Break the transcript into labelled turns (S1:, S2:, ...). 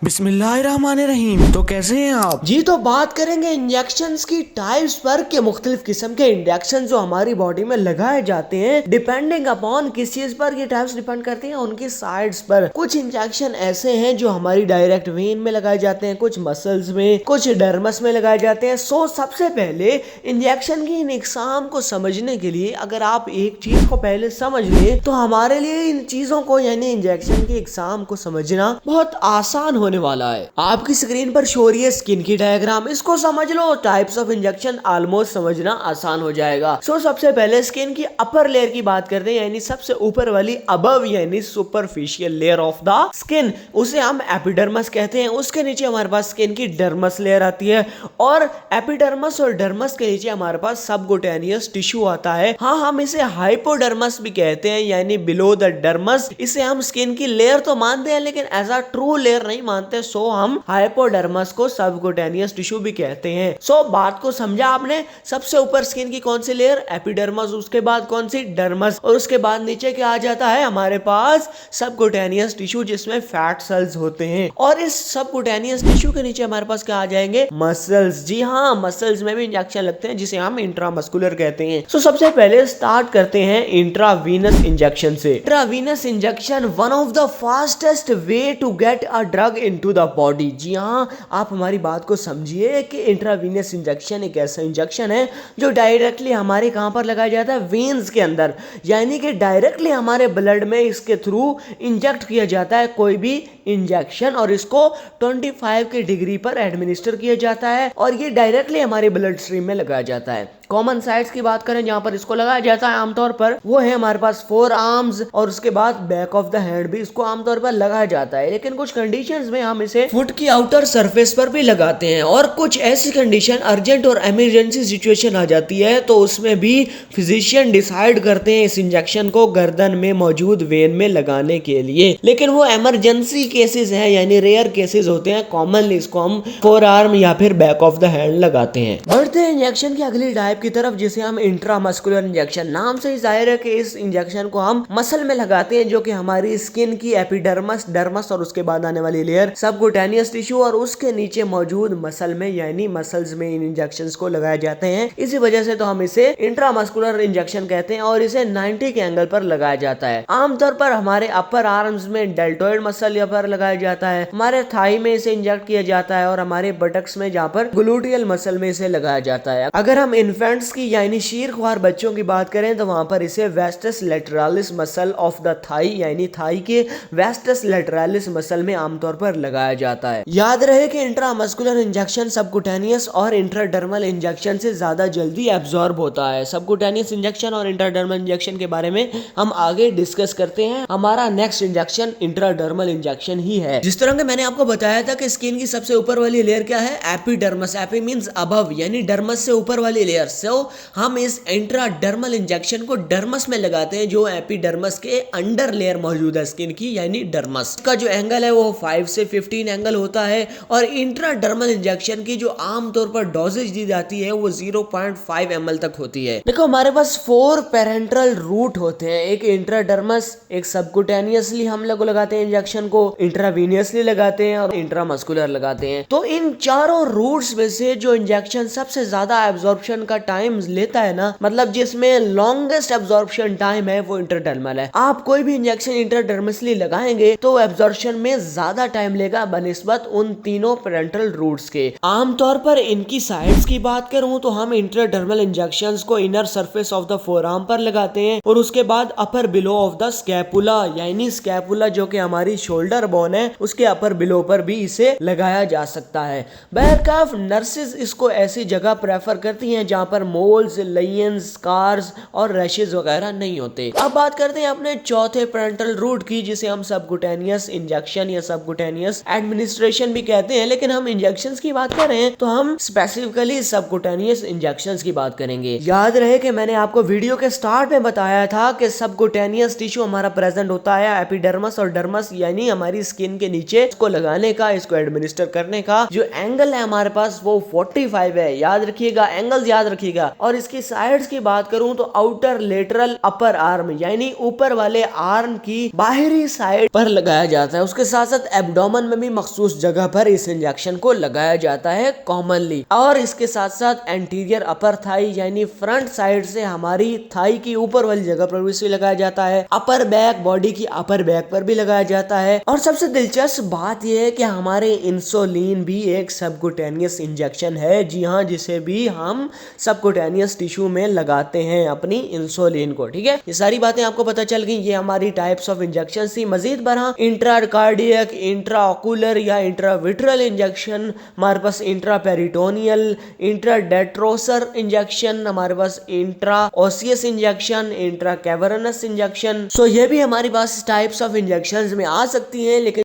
S1: बिस्मिल्लाहिर्रहमानिर्रहीम। तो कैसे हैं आप
S2: जी। तो बात करेंगे इंजेक्शंस की टाइप्स पर कि मुख्तलिफ किस्म के इंजेक्शन जो हमारी बॉडी में लगाए जाते हैं डिपेंडिंग अपॉन किस चीज पर ये टाइप्स डिपेंड करती हैं उनकी साइड्स पर। कुछ इंजेक्शन ऐसे हैं जो हमारी डायरेक्ट वेन में लगाए जाते हैं, कुछ मसल्स में, कुछ डर्मस में लगाए जाते हैं। सो सबसे पहले इंजेक्शन की इन इकसाम को समझने के लिए अगर आप एक चीज को पहले समझ ले तो हमारे लिए इन चीजों को यानी इंजेक्शन की इकसाम को समझना बहुत आसान होने वाला है। आपकी स्क्रीन पर शो रही है स्किन की डायग्राम, इसको समझ लो, टाइप्स ऑफ इंजेक्शन ऑलमोस्ट समझना आसान हो जाएगा। सबसे पहले स्किन की अपर लेयर की बात करते हैं, यानी सबसे ऊपर वाली अबव यानी superficial layer of the skin, उसे हम एपिडर्मस कहते हैं। उसके नीचे हमारे पास स्किन की डर्मस लेयर आती है और एपिडर्मस और डर्मस के नीचे हमारे पास सबक्यूटेनियस टिश्यू आता है। हाँ, हम इसे हाइपोडर्मस भी कहते हैं यानी बिलो द डर्मस। इसे हम स्किन की लेयर तो मानते हैं लेकिन एज अ ट्रू लेयर नहीं मानते, सो हम हाइपोडर्मस को सबक्यूटेनियस टिश्यू भी कहते हैं। बात को समझा आपने। सबसे ऊपर स्किन की कौन सी लेयर? एपिडर्मस। उसके बाद कौन सी? डर्मस। और उसके बाद नीचे क्या आ जाता है? हमारे पास सबक्यूटेनियस टिश्यू जिसमें फैट सेल्स होते हैं। और इस सबक्यूटेनियस टिश्यू के नीचे हमारे पास क्या आ जाएंगे? मसल्स। जी हाँ, मसल्स में भी इंजेक्शन लगते हैं जिसे हम इंट्रामस्कुलर कहते हैं। सबसे पहले स्टार्ट करते हैं इंट्रावीनस इंजेक्शन से। Intravenous injection one of the fastest way to get a drug into the body. जी हाँ, आप हमारी बात को समझिए कि इंट्रावीनस इंजेक्शन एक ऐसा इंजेक्शन है जो डायरेक्टली हमारे कहां पर लगाया जाता है? वेन्स के अंदर, यानी कि डायरेक्टली हमारे ब्लड में इसके थ्रू इंजेक्ट किया जाता है कोई भी इंजेक्शन और इसको 25 के डिग्री पर एडमिनिस्टर किया जाता है और ये डायरेक्टली हमारे ब्लड स्ट्रीम में लगाया जाता है। कॉमन साइट्स की बात करें जहां पर इसको लगाया जाता है आमतौर पर, वो है हमारे पास फोर आर्म्स और उसके बाद बैक ऑफ द हैंड भी इसको आमतौर पर लगाया जाता है। लेकिन कुछ कंडीशंस में हम इसे फुट की आउटर सरफेस पर भी लगाते हैं और कुछ ऐसी कंडीशन अर्जेंट और इमरजेंसी सिचुएशन आ जाती है तो उसमें भी फिजिशियन डिसाइड करते हैं इस इंजेक्शन को गर्दन में मौजूद वेन में लगाने के लिए। लेकिन वो इमरजेंसी केसेस हैं यानी रेयर केसेस होते हैं। कॉमनली इसको हम फोर आर्म या फिर बैक ऑफ द हैंड लगाते हैं। बढ़ते हैं इंजेक्शन की अगली टाइप की तरफ जिसे हम इंट्रामस्कुलर इंजेक्शन। नाम से ही जाहिर है कि इस इंजेक्शन को हम मसल में लगाते हैं जो कि हमारी स्किन की एपिडर्मस, डर्मस और उसके बाद आने वाली लेयर सबक्यूटेनियस टिश्यू और उसके नीचे मौजूद मसल में यानी मसल्स में इन इंजेक्शंस को लगाए जाते हैं। इसी वजह से तो हम इसे इंट्रामस्कुलर इंजेक्शन कहते हैं और इसे 90 के एंगल पर लगाया जाता है। आमतौर पर हमारे अपर आर्म्स में डेल्टोइड मसल पर लगाया जाता है, हमारे थाई में इसे इंजेक्ट किया जाता है और हमारे बटक्स में जहाँ पर ग्लूटियल मसल में इसे लगाया जाता है। अगर हम इन्फेंट्स की यानी शीरख्वार बच्चों की बात करें तो वहां पर इसे vastus lateralis muscle of the thigh यानी थाई के वेस्टस लेटरालिस मसल में आमतौर पर लगाया जाता है। याद रहे कि इंट्रामस्कुलर इंजेक्शन सबक्यूटेनियस और इंट्राडर्मल इंजेक्शन से ज्यादा जल्दी एब्जॉर्ब होता है। सबक्यूटेनियस इंजेक्शन और इंट्राडर्मल इंजेक्शन के बारे में हम आगे डिस्कस करते हैं। हमारा नेक्स्ट इंजेक्शन इंट्राडर्मल इंजेक्शन ही है। जिस तरह के मैंने आपको बताया था कि स्किन की सबसे ऊपर वाली लेयर क्या है? एपिडर्मस। एपी मींस अबव यानी डर्मस से ऊपर वाली लेयर। हम इस इंट्राडर्मल इंजेक्शन को डर्मस में लगाते हैं जो एपिडर्मस के अंडर लेयर मौजूद है स्किन की यानी डर्मस। का जो एंगल है वो 5 से 15 एंगल होता है और इंट्राडर्मल इंजेक्शन की जो आमतौर पर डोजेज दी जाती है वो 0.5 ml तक होती है। देखो हमारे पास 4 पेरेंट्रल रूट होते हैं, एक इंट्राडर्मस, एक सबक्यूटेनियसली हम लोग लगाते हैं इंजेक्शन को, इंट्रावीनियसली लगाते हैं और इंट्रामस्कुलर लगाते हैं। तो इन चारों रूट्स में से जो इंजेक्शन सबसे ज्यादा एब्जॉर्प्शन का टाइम लेता है ना, मतलब जिसमें लॉन्गेस्ट एब्जॉर्प्शन टाइम है वो इंट्राडर्मल है। आप कोई भी इंजेक्शन इंट्राडर्मसली लगाएंगे तो एब्जॉर्प्शन में ज्यादा टाइम लेगा बनिस्बत उन तीनों पेरेंट्रल रूट्स के। आमतौर पर इनकी साइड्स की बात करूं तो हम इंट्राडर्मल इंजेक्शंस को inner surface of the forearm पर लगाते हैं और उसके बाद अपर बिलो ऑफ द स्कैपुला यानी स्कैपुला जो कि हमारी शोल्डर बोन है उसके अपर बिलो पर भी इसे लगाया जा सकता है। बहरकाफ नर्सेज इसको ऐसी जगह प्रेफर करती हैं जहां पर मोल्स, लायंस, स्कार्स और रैशेज वगैरह नहीं होते। अब बात करते हैं अपने चौथे पेरेंट्रल रूट की जिसे हम सबक्यूटेनियस इंजेक्शन या सबक्यूटेनियस एडमिनिस्ट्रेशन भी कहते हैं। लेकिन हम इंजेक्शंस की बात कर रहे हैं तो हम स्पेसिफिकली सबक्यूटेनियस इंजेक्शंस की बात करेंगे। याद रहे कि मैंने आपको वीडियो के स्टार्ट में बताया था कि सबक्यूटेनियस टिश्यू हमारा प्रेजेंट होता है एपिडर्मस और डर्मस यानी हमारी स्किन के नीचे। इसको लगाने का, इसको एडमिनिस्टर करने का जो एंगल है हमारे पास वो 45 है। याद रखिएगा, एंगल याद रखिएगा। रखिएगा। और इसकी साइड्स की बात करूं तो आउटर लेटरल अपर आर्म यानी ऊपर वाले आर्म की बाहरी साइड पर लगाया जाता है। उसके साथ साथ एब्डोमेन में भी मखसूस जगह पर इस इंजेक्शन को लगाया जाता है कॉमनली। और इसके साथ साथ एंटीरियर अपर थाई यानी फ्रंट साइड से हमारी थाई की ऊपर वाली जगह पर भी लगाया जाता है। अपर बैक बॉडी की अपर बैक पर भी लगाया जाता है। और सबसे दिलचस्प बात यह है कि हमारे इंसुलिन भी एक सबक्यूटेनियस इंजेक्शन है। जी हाँ, जिसे भी हम सबक्यूटेनियस टिश्यू में लगाते हैं अपनी इंसुलिन को। ठीक है, ये सारी बातें आपको पता चल गई। ये हमारी टाइप्स ऑफ इंजेक्शन थी। मजीद बरा इंट्राकार्डियक, इंट्राओकुलर या इंट्राविट्रल इंजेक्शन, हमारे पास इंट्रापेरिटोनियल, इंट्राडेट्रोसर इंजेक्शन, हमारे पास इंट्राओसियस इंजेक्शन, इंट्राकैवर्नस इंजेक्शन। सो ये भी हमारे पास टाइप्स ऑफ इंजेक्शंस में आ सकती हैं। लेकिन